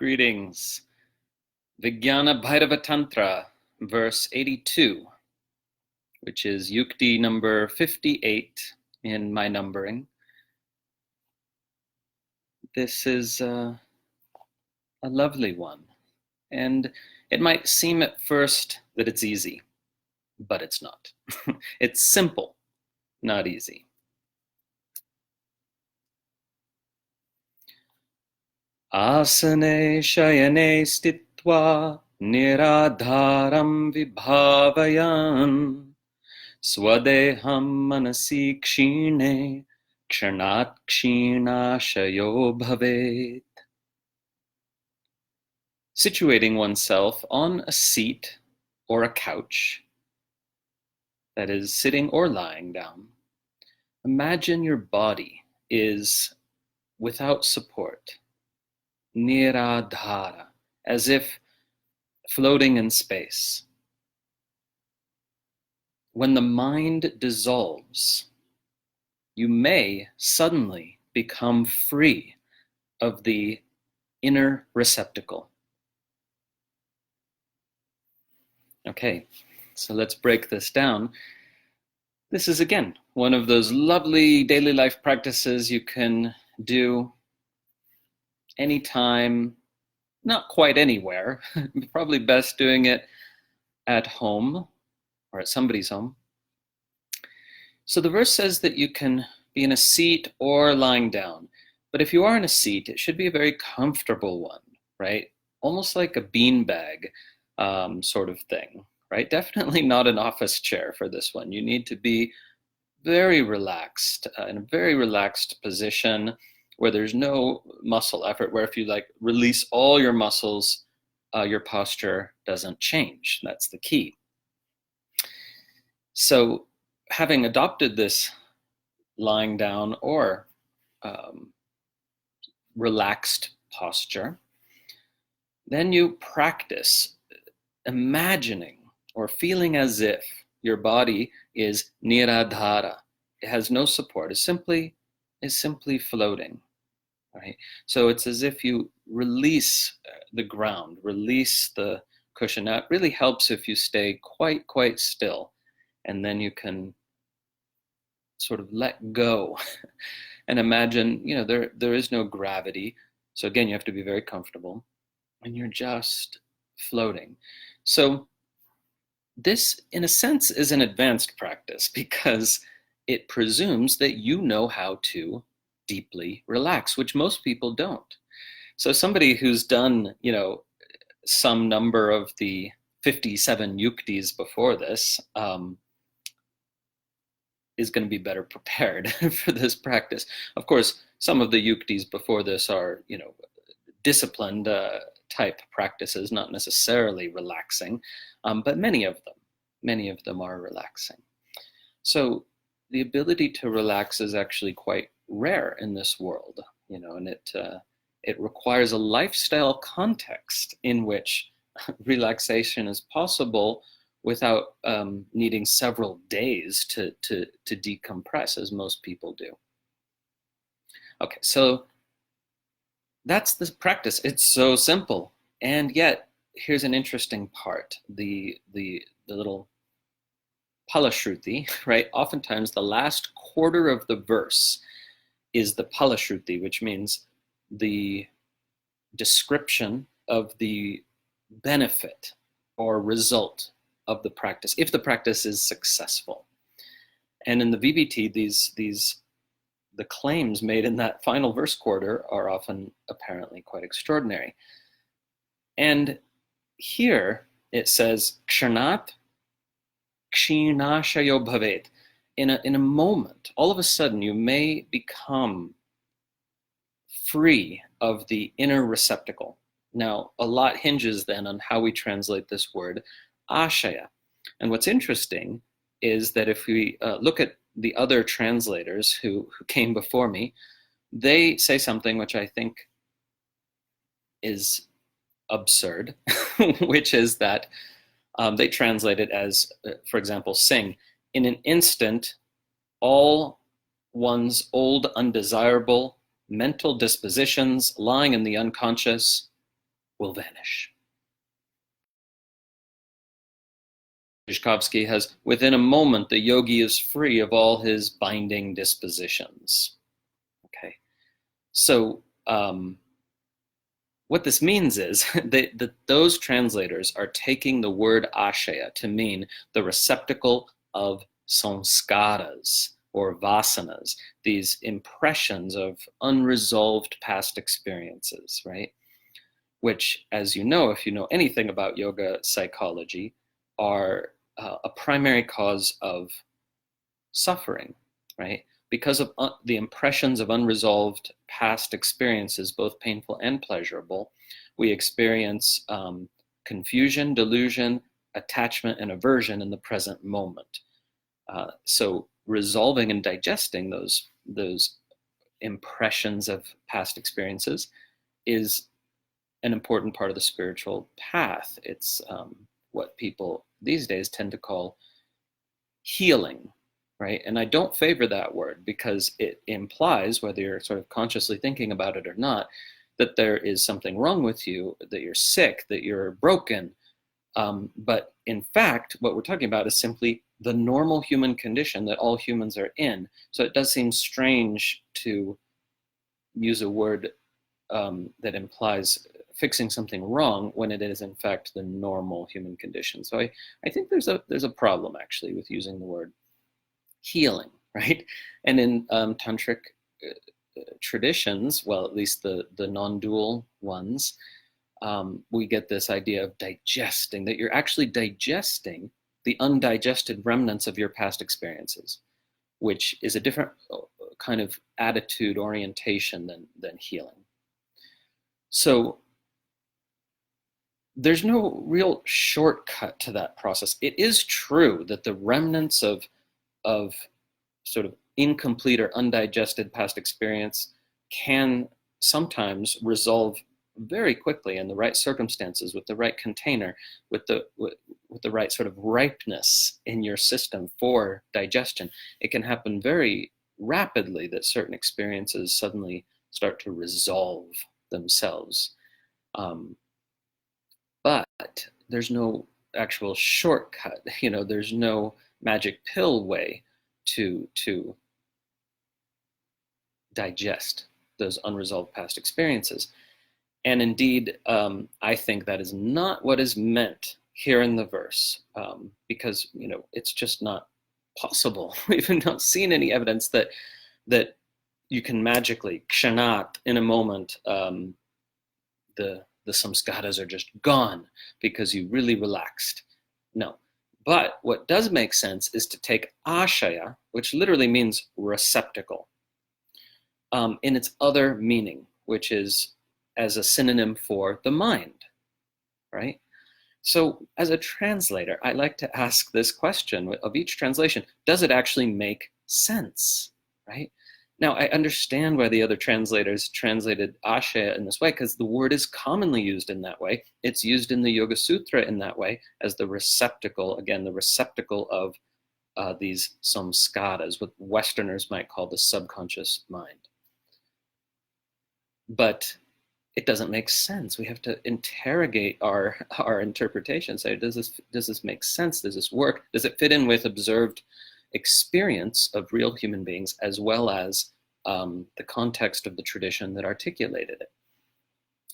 Greetings. Vijñāna-bhairava-tantra, verse 82, which is Yukti number 58 in my numbering. This is a lovely one, and it might seem at first that it's easy, but it's not. It's simple, not easy. Asane shayane stitva niradharam vibhavayan swadeham manasi kshine kshanat kshinashayo bhavet. Situating oneself on a seat or a couch, that is, sitting or lying down, imagine your body is without support, niradhara, as if floating in space. When the mind dissolves, you may suddenly become free of the inner receptacle. Okay, so let's break this down. This is, again, one of those lovely daily life practices you can do anytime, not quite anywhere. Probably best doing it at home or at somebody's home. So the verse says that you can be in a seat or lying down. But if you are in a seat, it should be a very comfortable one, right? Almost like a beanbag sort of thing, right? Definitely not an office chair for this one. You need to be very relaxed, in a very relaxed position where there's no muscle effort, where if you release all your muscles, your posture doesn't change. That's the key. So having adopted this lying down or relaxed posture, then you practice imagining or feeling as if your body is niradhara. It has no support. Is simply floating. Right? So it's as if you release the ground, release the cushion. Now, it really helps if you stay quite still, and then you can sort of let go and imagine, there is no gravity. So again, you have to be very comfortable, and you're just floating. So this, in a sense, is an advanced practice because it presumes that you know how to deeply relax, which most people don't. So somebody who's done, some number of the 57 yuktis before this is going to be better prepared for this practice. Of course, some of the yuktis before this are, disciplined type practices, not necessarily relaxing, but many of them are relaxing. So the ability to relax is actually quite rare in this world, and it requires a lifestyle context in which relaxation is possible without needing several days to decompress, as most people do. Okay, so that's the practice. It's so simple, and yet here's an interesting part: the little palashruti, right? Oftentimes, the last quarter of the verse is the palashruti, which means the description of the benefit or result of the practice, if the practice is successful. And in the VBT, the claims made in that final verse quarter are often apparently quite extraordinary. And here it says, kshanat kshinashayo bhavet. In a moment, all of a sudden, you may become free of the inner receptacle. Now, a lot hinges then on how we translate this word, āśaya. And what's interesting is that if we look at the other translators who came before me, they say something which I think is absurd, which is that they translate it as, for example, sing. In an instant, all one's old undesirable mental dispositions lying in the unconscious will vanish. Vygotsky has, within a moment, the yogi is free of all his binding dispositions. Okay, so what this means is that those translators are taking the word āśaya to mean the receptacle of samskaras or vasanas, these impressions of unresolved past experiences, right? Which, as you know, if you know anything about yoga psychology, are a primary cause of suffering, right? Because of the impressions of unresolved past experiences, both painful and pleasurable, we experience confusion, delusion, attachment, and aversion in the present moment. So resolving and digesting those impressions of past experiences is an important part of the spiritual path. It's what people these days tend to call healing, right? And I don't favor that word because it implies, whether you're sort of consciously thinking about it or not, that there is something wrong with you, that you're sick, that you're broken. But in fact, what we're talking about is simply the normal human condition that all humans are in. So it does seem strange to use a word that implies fixing something wrong when it is in fact the normal human condition. So I think there's a problem actually with using the word healing, right? And in tantric traditions, well, at least the non-dual ones, we get this idea of digesting, that you're actually digesting the undigested remnants of your past experiences, which is a different kind of attitude orientation than healing. So there's no real shortcut to that process. It is true that the remnants of sort of incomplete or undigested past experience can sometimes resolve very quickly in the right circumstances, with the right container, with the right sort of ripeness in your system for digestion. It can happen very rapidly that certain experiences suddenly start to resolve themselves. But there's no actual shortcut. There's no magic pill way to digest those unresolved past experiences. And indeed, I think that is not what is meant here in the verse, because it's just not possible. We've not seen any evidence that you can magically, kshanat, in a moment, the samskaras are just gone because you really relaxed. No. But what does make sense is to take āśaya, which literally means receptacle, in its other meaning, which is as a synonym for the mind, right? So as a translator, I like to ask this question of each translation: does it actually make sense, right? Now, I understand why the other translators translated āśaya in this way, because the word is commonly used in that way. It's used in the Yoga Sutra in that way, as the receptacle, again, the receptacle of these samskaras, what Westerners might call the subconscious mind. But it doesn't make sense. We have to interrogate our interpretation. Say, does this make sense? Does this work? Does it fit in with observed experience of real human beings, as well as the context of the tradition that articulated it?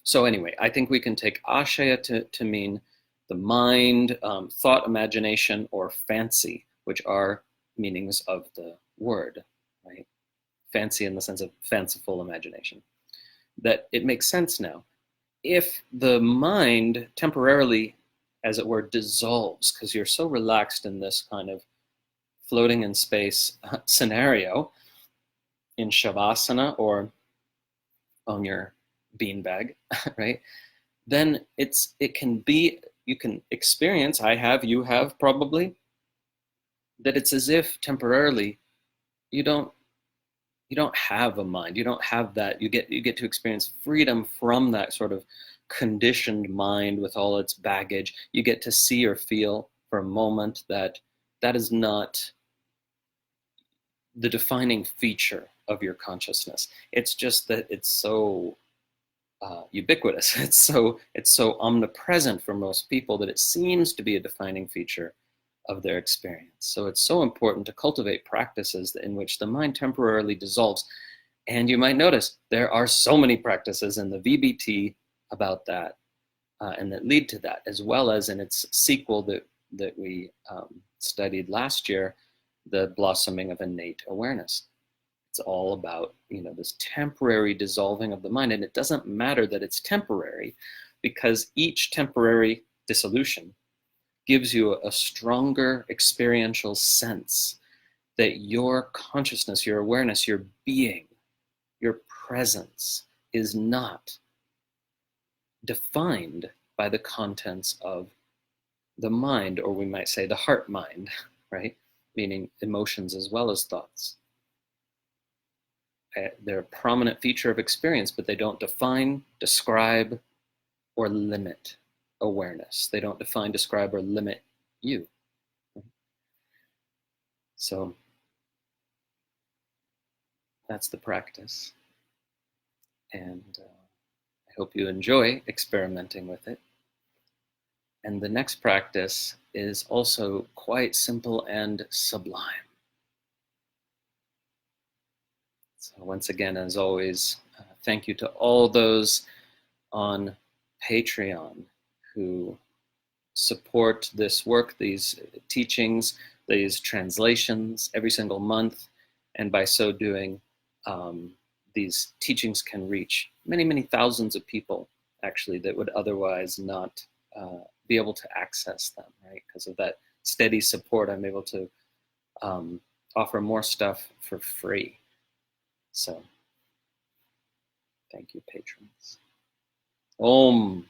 So anyway, I think we can take āśaya to mean the mind, thought, imagination, or fancy, which are meanings of the word, right? Fancy in the sense of fanciful imagination. That it makes sense now. If the mind temporarily, as it were, dissolves, because you're so relaxed in this kind of floating in space scenario in shavasana or on your beanbag, right? Then it can be, you can experience, you have probably, that it's as if temporarily you don't have a mind. You don't have that. You get to experience freedom from that sort of conditioned mind with all its baggage. You get to see or feel for a moment that is not the defining feature of your consciousness. It's just that it's so ubiquitous. It's so omnipresent for most people that it seems to be a defining feature of their experience. So it's so important to cultivate practices in which the mind temporarily dissolves. And you might notice there are so many practices in the VBT about that, and that lead to that, as well as in its sequel that we studied last year, the blossoming of innate awareness. It's all about, this temporary dissolving of the mind. And it doesn't matter that it's temporary, because each temporary dissolution gives you a stronger experiential sense that your consciousness, your awareness, your being, your presence is not defined by the contents of the mind, or we might say the heart mind, right? Meaning emotions as well as thoughts. They're a prominent feature of experience, but they don't define, describe, or limit awareness. They don't define, describe, or limit you. So that's the practice. And I hope you enjoy experimenting with it. And the next practice is also quite simple and sublime. So once again, as always, thank you to all those on Patreon who support this work, these teachings, these translations every single month. And by so doing, these teachings can reach many, many thousands of people, actually, that would otherwise not be able to access them, right? Because of that steady support, I'm able to offer more stuff for free. So, thank you, patrons. Om.